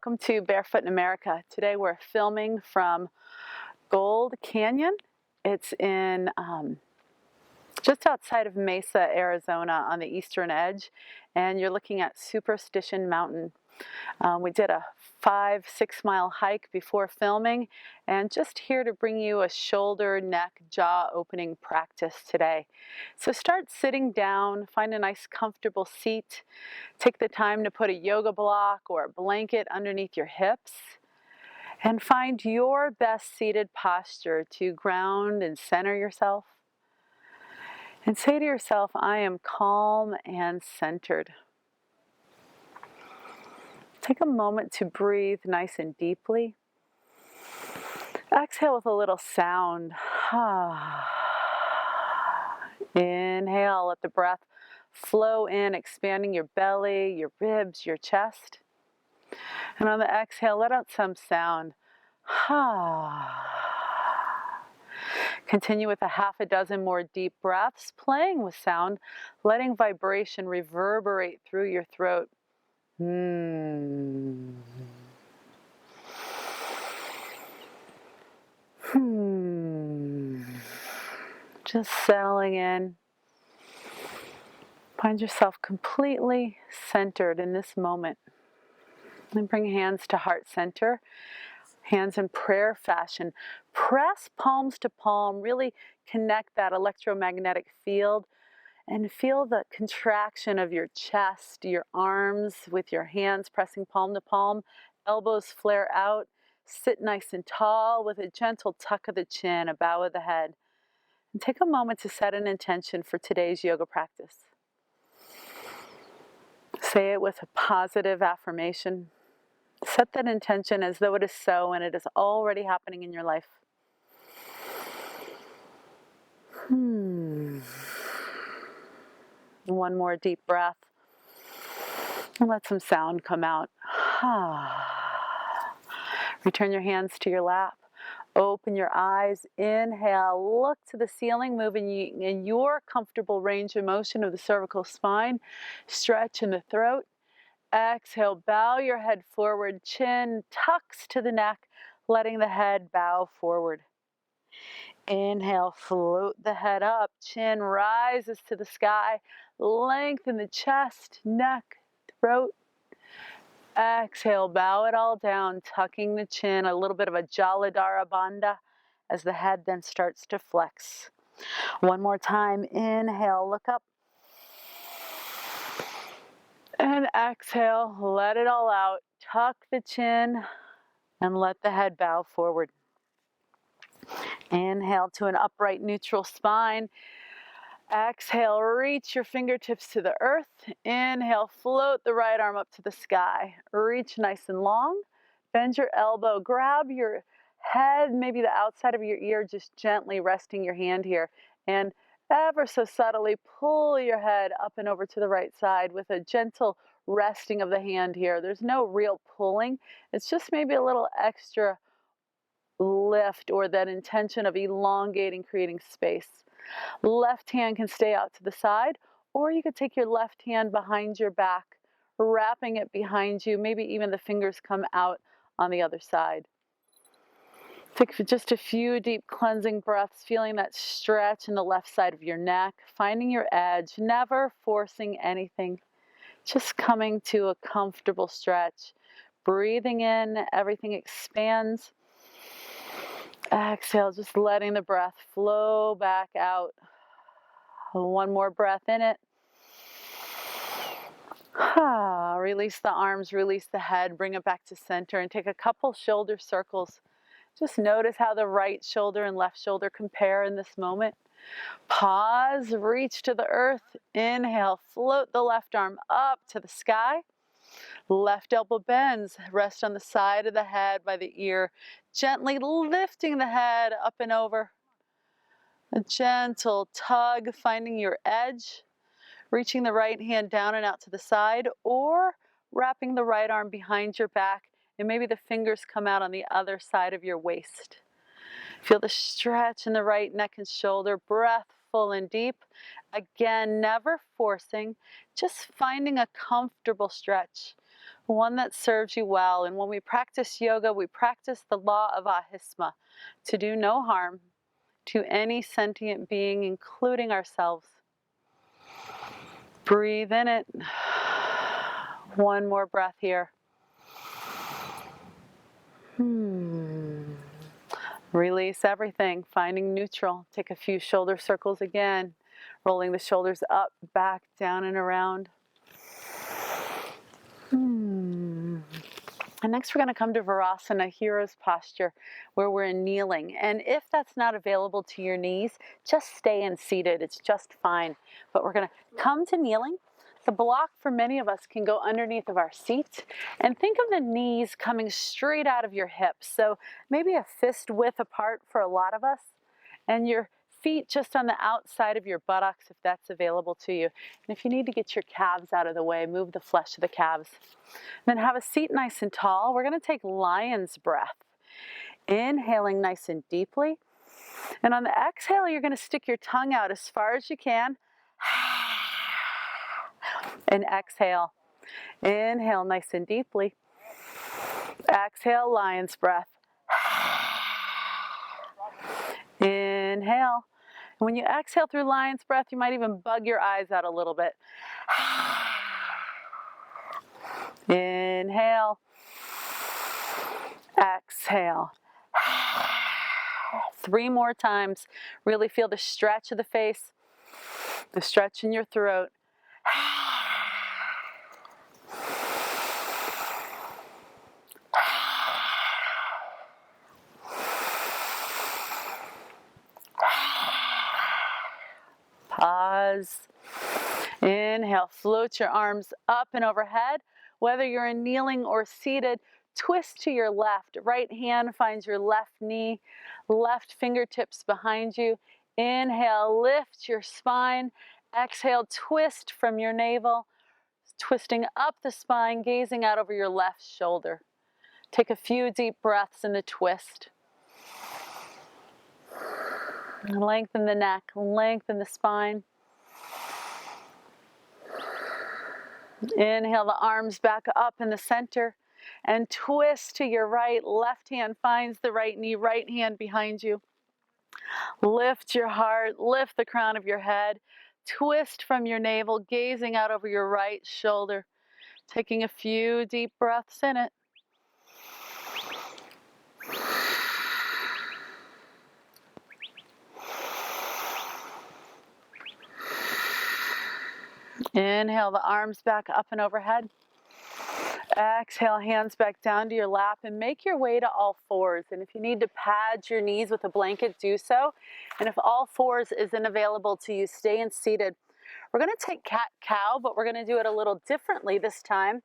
Welcome to Barefoot in America. Today we're filming from Gold Canyon. It's in just outside of Mesa, Arizona on the eastern edge, and you're looking at Superstition Mountain. We did a 5-6 mile hike before filming, and just here to bring you a shoulder, neck, jaw opening practice today. So start sitting down, find a nice comfortable seat, take the time to put a yoga block or a blanket underneath your hips, and find your best seated posture to ground and center yourself. And say to yourself, I am calm and centered. Take a moment to breathe nice and deeply. Exhale with a little sound. Inhale, let the breath flow in, expanding your belly, your ribs, your chest. And on the exhale, let out some sound. Continue with a half a dozen more deep breaths, playing with sound, letting vibration reverberate through your throat. Just settling in. Find yourself completely centered in this moment. And bring hands to heart center. Hands in prayer fashion. Press palms to palm. Really connect that electromagnetic field. And feel the contraction of your chest, your arms with your hands pressing palm to palm. Elbows flare out. Sit nice and tall with a gentle tuck of the chin, a bow of the head. And take a moment to set an intention for today's yoga practice. Say it with a positive affirmation. Set that intention as though it is so and it is already happening in your life. One more deep breath. And let some sound come out. Return your hands to your lap. Open your eyes. Inhale. Look to the ceiling. Move in your comfortable range of motion of the cervical spine. Stretch in the throat. Exhale. Bow your head forward. Chin tucks to the neck, letting the head bow forward. Inhale, float the head up, chin rises to the sky, lengthen the chest, neck, throat. Exhale, bow it all down, tucking the chin, a little bit of a Jaladhara Bandha as the head then starts to flex. One more time, inhale, look up. And exhale, let it all out, tuck the chin, and let the head bow forward. Inhale to an upright neutral spine. Exhale, reach your fingertips to the earth. Inhale, float the right arm up to the sky. Reach nice and long. Bend your elbow. Grab your head, maybe the outside of your ear, just gently resting your hand here. And ever so subtly pull your head up and over to the right side with a gentle resting of the hand here. There's no real pulling. It's just maybe a little extra lift or that intention of elongating, creating space. Left hand can stay out to the side, or you could take your left hand behind your back, wrapping it behind you. Maybe even the fingers come out on the other side. Take just a few deep cleansing breaths, feeling that stretch in the left side of your neck, finding your edge, never forcing anything, just coming to a comfortable stretch. Breathing in, everything expands. Exhale, just letting the breath flow back out. One more breath in it. Release the arms, release the head, bring it back to center, and take a couple shoulder circles. Just notice how the right shoulder and left shoulder compare in this moment. Pause, reach to the earth. Inhale, float the left arm up to the sky. Left elbow bends, rest on the side of the head by the ear, gently lifting the head up and over. A gentle tug, finding your edge, reaching the right hand down and out to the side, or wrapping the right arm behind your back, and maybe the fingers come out on the other side of your waist. Feel the stretch in the right neck and shoulder, breath full and deep. Again, never forcing, just finding a comfortable stretch. one that serves you well. And when we practice yoga, we practice the law of ahisma, to do no harm to any sentient being, including ourselves. Breathe in it. One more breath here. Release everything, finding neutral. Take a few shoulder circles again, rolling the shoulders up, back, down, and around. And next we're going to come to Virasana, hero's posture, where we're in kneeling. And if that's not available to your knees, just stay in seated. It's just fine. But we're going to come to kneeling. The block for many of us can go underneath of our seat. And think of the knees coming straight out of your hips. So maybe a fist width apart for a lot of us. And your feet just on the outside of your buttocks if that's available to you. And if you need to get your calves out of the way, move the flesh of the calves. Then have a seat nice and tall. We're going to take lion's breath. Inhaling nice and deeply. And on the exhale, you're going to stick your tongue out as far as you can. And exhale. Inhale nice and deeply. Exhale, lion's breath. Inhale. And when you exhale through lion's breath, you might even bug your eyes out a little bit. Inhale. Exhale. 3 more times. Really feel the stretch of the face, the stretch in your throat. Pause. Inhale, float your arms up and overhead. Whether you're in kneeling or seated, twist to your left. Right hand finds your left knee, left fingertips behind you. Inhale, lift your spine. Exhale, twist from your navel, twisting up the spine, gazing out over your left shoulder. Take a few deep breaths in the twist. Lengthen the neck, lengthen the spine. Inhale the arms back up in the center and twist to your right. Left hand finds the right knee, right hand behind you. Lift your heart, lift the crown of your head. Twist from your navel, gazing out over your right shoulder. Taking a few deep breaths in it. Inhale the arms back up and overhead. Exhale, hands back down to your lap and make your way to all fours. And if you need to pad your knees with a blanket, do so. And if all fours isn't available to you, stay in seated. We're going to take cat-cow, but we're going to do it a little differently this time.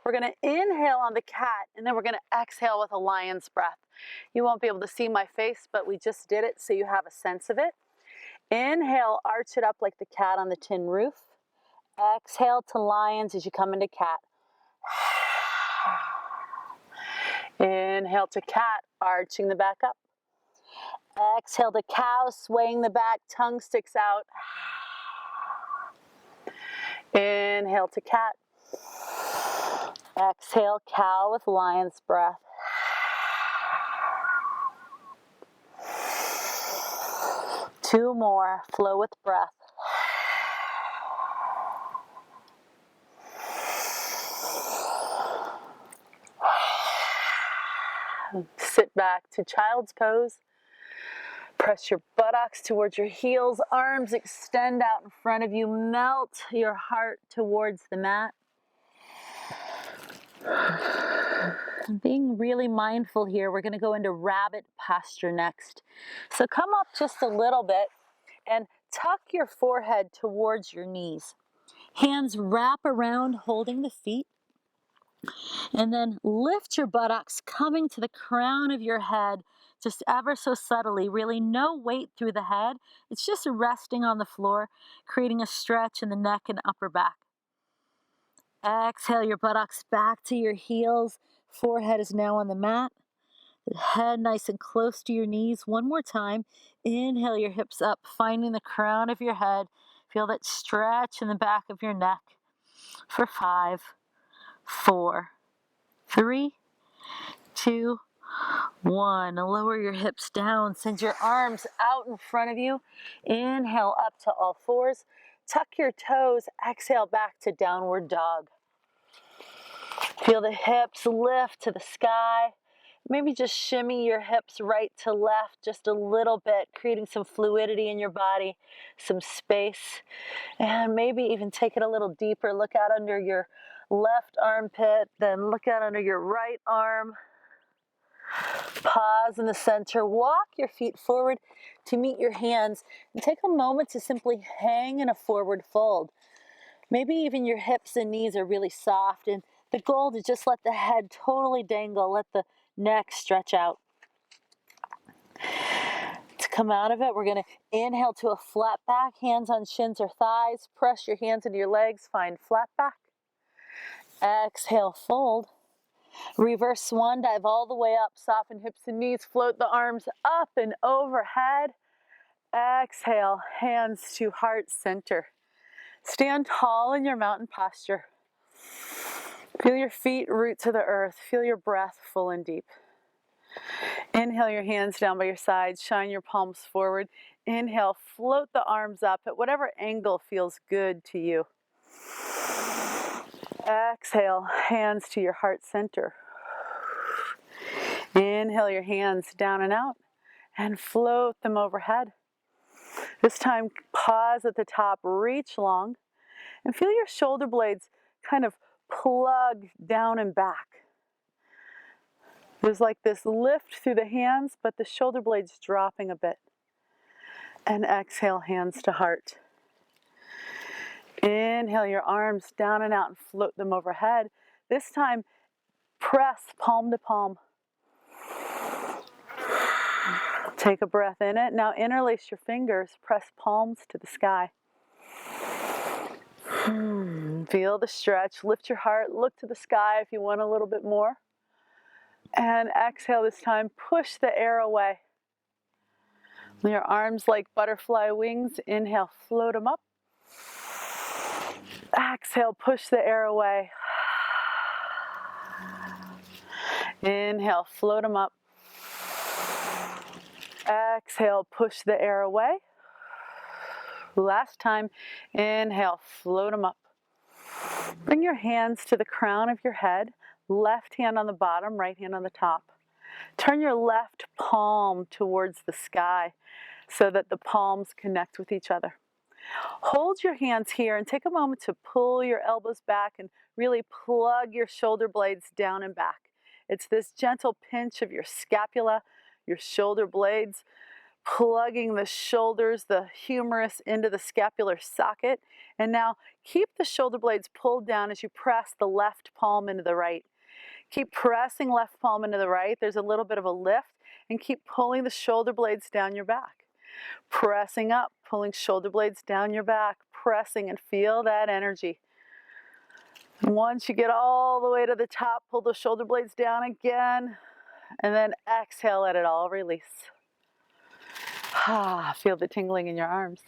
We're going to inhale on the cat, and then we're going to exhale with a lion's breath. You won't be able to see my face, but we just did it so you have a sense of it. Inhale, arch it up like the cat on the tin roof. Exhale to lions as you come into cat. Inhale to cat, arching the back up. Exhale to cow, swaying the back, tongue sticks out. Inhale to cat. Exhale, cow with lion's breath. Two more, flow with breath. Sit back to child's pose. Press your buttocks towards your heels, arms extend out in front of you, melt your heart towards the mat. Being really mindful here, we're going to go into rabbit posture next. So come up just a little bit and tuck your forehead towards your knees. Hands wrap around holding the feet. And then lift your buttocks, coming to the crown of your head, just ever so subtly, really no weight through the head. It's just resting on the floor, creating a stretch in the neck and upper back. Exhale your buttocks back to your heels. Forehead is now on the mat. The head nice and close to your knees. One more time. Inhale your hips up, finding the crown of your head. Feel that stretch in the back of your neck for 5, 4, 3, 2, 1. Lower your hips down. Send your arms out in front of you. Inhale up to all fours. Tuck your toes. Exhale back to downward dog. Feel the hips lift to the sky. Maybe just shimmy your hips right to left just a little bit, creating some fluidity in your body, some space. And maybe even take it a little deeper. Look out under your left armpit, then look out under your right arm. Pause in the center. Walk your feet forward to meet your hands and take a moment to simply hang in a forward fold. Maybe even your hips and knees are really soft, and the goal is just let the head totally dangle, let the neck stretch out. To come out of it, we're going to inhale to a flat back, hands on shins or thighs. Press your hands into your legs, find flat back. Exhale, fold. Reverse swan dive all the way up, soften hips and knees, float the arms up and overhead. Exhale, hands to heart center. Stand tall in your mountain posture. Feel your feet root to the earth. Feel your breath full and deep. Inhale your hands down by your sides. Shine your palms forward. Inhale, float the arms up at whatever angle feels good to you. Exhale, hands to your heart center. Inhale your hands down and out and float them overhead. This time, pause at the top, reach long, and feel your shoulder blades kind of plug down and back. There's like this lift through the hands, but the shoulder blades dropping a bit. And exhale, hands to heart. Inhale your arms down and out and float them overhead. This time, press palm to palm. Take a breath in it. Now interlace your fingers, press palms to the sky. Feel the stretch, lift your heart, look to the sky if you want a little bit more. And exhale this time, push the air away. Your arms like butterfly wings. Inhale, float them up. Exhale, push the air away. Inhale, float them up. Exhale, push the air away. Last time, inhale, float them up. Bring your hands to the crown of your head. Left hand on the bottom, right hand on the top. Turn your left palm towards the sky so that the palms connect with each other. Hold your hands here and take a moment to pull your elbows back and really plug your shoulder blades down and back. It's this gentle pinch of your scapula, your shoulder blades, plugging the shoulders, the humerus into the scapular socket. And now keep the shoulder blades pulled down as you press the left palm into the right. Keep pressing left palm into the right. There's a little bit of a lift. And keep pulling the shoulder blades down your back. Pressing up, pulling shoulder blades down your back. Pressing and feel that energy. And once you get all the way to the top, pull the shoulder blades down again. And then exhale, let it all release. Feel the tingling in your arms.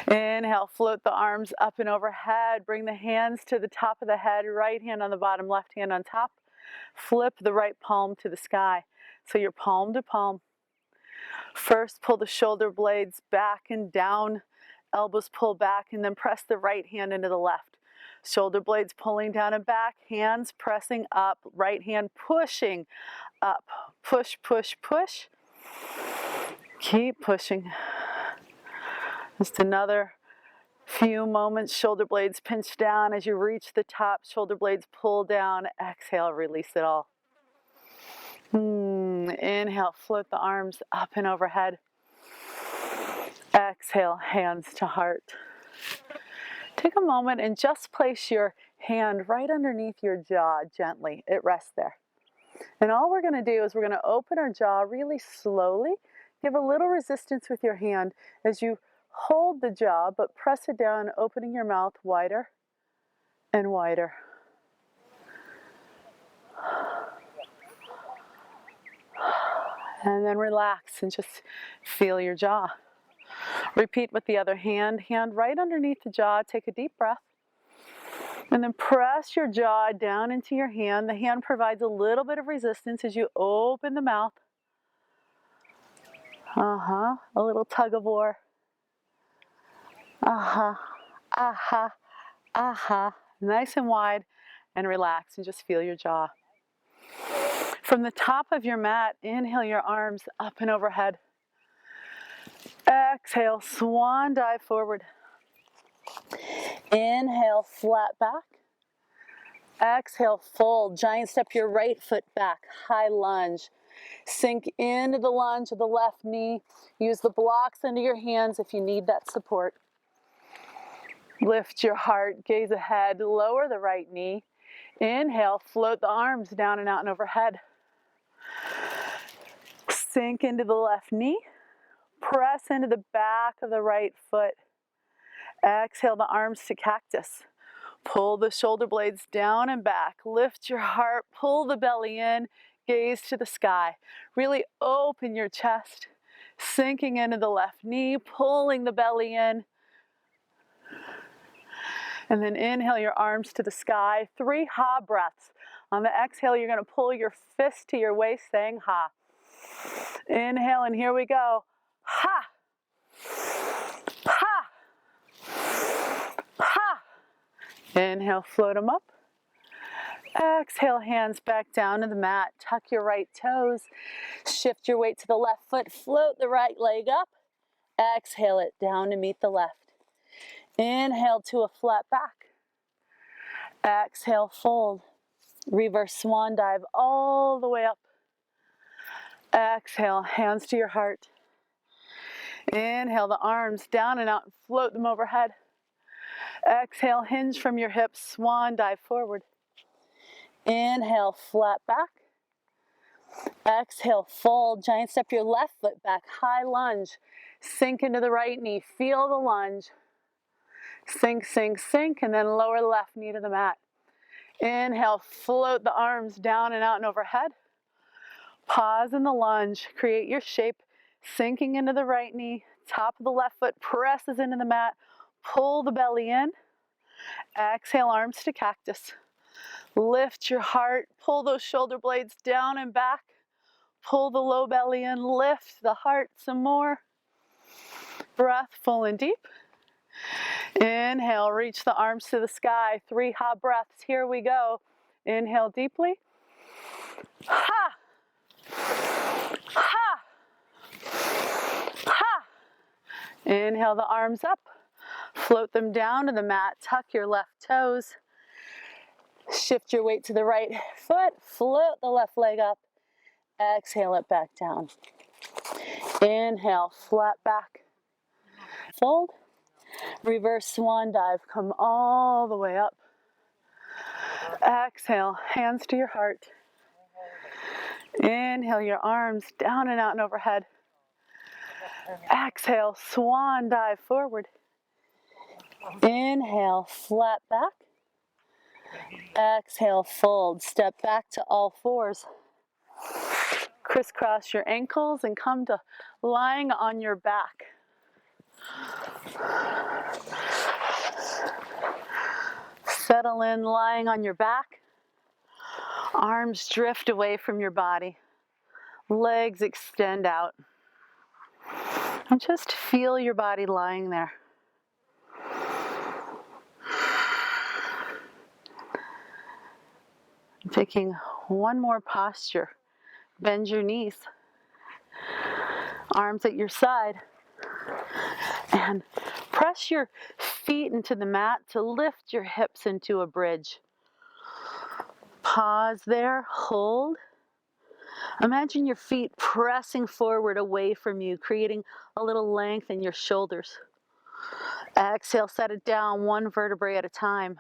Inhale, float the arms up and overhead. Bring the hands to the top of the head. Right hand on the bottom, left hand on top. Flip the right palm to the sky. So you're palm to palm. First, pull the shoulder blades back and down. Elbows pull back, and then press the right hand into the left. Shoulder blades pulling down and back. Hands pressing up. Right hand pushing up. Push, push, push. Keep pushing. Just another few moments. Shoulder blades pinch down as you reach the top. Shoulder blades pull down. Exhale, release it all. Inhale, float the arms up and overhead. Exhale, hands to heart. Take a moment and just place your hand right underneath your jaw gently. It rests there. And all we're going to do is we're going to open our jaw really slowly. Give a little resistance with your hand as you hold the jaw, but press it down, opening your mouth wider and wider. And then relax and just feel your jaw. Repeat with the other hand. Hand right underneath the jaw. Take a deep breath. And then press your jaw down into your hand. The hand provides a little bit of resistance as you open the mouth. A little tug of war. Nice and wide, and relax and just feel your jaw. From the top of your mat, inhale your arms up and overhead. Exhale, swan dive forward. Inhale, flat back. Exhale, fold. Giant step your right foot back. High lunge. Sink into the lunge of the left knee. Use the blocks under your hands if you need that support. Lift your heart, gaze ahead, lower the right knee. Inhale, float the arms down and out and overhead. Sink into the left knee. Press into the back of the right foot. Exhale the arms to cactus. Pull the shoulder blades down and back. Lift your heart, pull the belly in, gaze to the sky. Really open your chest, sinking into the left knee, pulling the belly in. And then inhale your arms to the sky. 3 ha breaths. On the exhale, you're going to pull your fist to your waist, saying ha. Inhale, and here we go. Ha! Ha! Ha! Inhale, float them up. Exhale, hands back down to the mat. Tuck your right toes. Shift your weight to the left foot. Float the right leg up. Exhale it down to meet the left. Inhale to a flat back. Exhale, fold. Reverse swan dive all the way up. Exhale, hands to your heart. Inhale the arms down and out and float them overhead. Exhale, hinge from your hips, swan dive forward. Inhale, flat back. Exhale, fold. Giant step your left foot back, high lunge. Sink into the right knee, feel the lunge. Sink, sink, sink, and then lower the left knee to the mat. Inhale, float the arms down and out and overhead. Pause in the lunge, create your shape, sinking into the right knee, top of the left foot presses into the mat, pull the belly in. Exhale, arms to cactus. Lift your heart, pull those shoulder blades down and back. Pull the low belly in, lift the heart some more. Breath full and deep. Inhale, reach the arms to the sky. 3 ha breaths, here we go. Inhale deeply. Ha! Ha! Ha! Inhale the arms up. Float them down to the mat. Tuck your left toes. Shift your weight to the right foot. Float the left leg up. Exhale it back down. Inhale, flat back. Fold. Reverse swan dive. Come all the way up. Exhale, hands to your heart. Inhale your arms down and out and overhead. Exhale, swan dive forward. Inhale, flat back. Exhale, fold. Step back to all fours. Crisscross your ankles and come to lying on your back. Settle in lying on your back. Arms drift away from your body. Legs extend out. And just feel your body lying there. Taking one more posture. Bend your knees. Arms at your side. And press your feet into the mat to lift your hips into a bridge. Pause there, hold. Imagine your feet pressing forward away from you, creating a little length in your shoulders. Exhale, set it down one vertebrae at a time.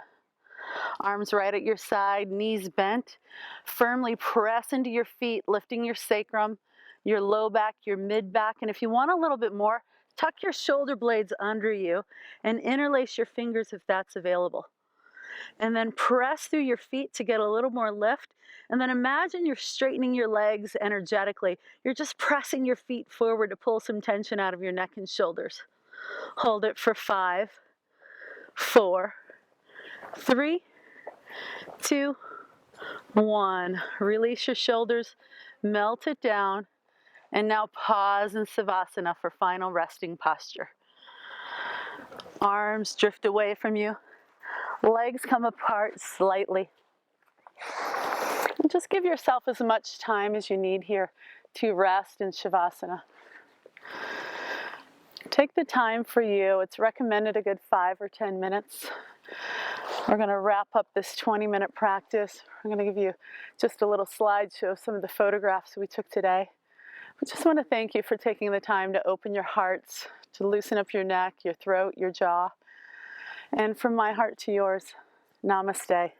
Arms right at your side, knees bent. Firmly press into your feet, lifting your sacrum, your low back, your mid back. And if you want a little bit more, tuck your shoulder blades under you and interlace your fingers if that's available. And then press through your feet to get a little more lift. And then imagine you're straightening your legs energetically. You're just pressing your feet forward to pull some tension out of your neck and shoulders. Hold it for 5, 4, 3, 2, 1. Release your shoulders, melt it down, and now pause in Savasana for final resting posture. Arms drift away from you, legs come apart slightly. And just give yourself as much time as you need here to rest in Shavasana. Take the time for you. It's recommended a good 5 or 10 minutes. We're going to wrap up this 20-minute practice. I'm going to give you just a little slideshow of some of the photographs we took today. I just want to thank you for taking the time to open your hearts, to loosen up your neck, your throat, your jaw. And from my heart to yours, namaste.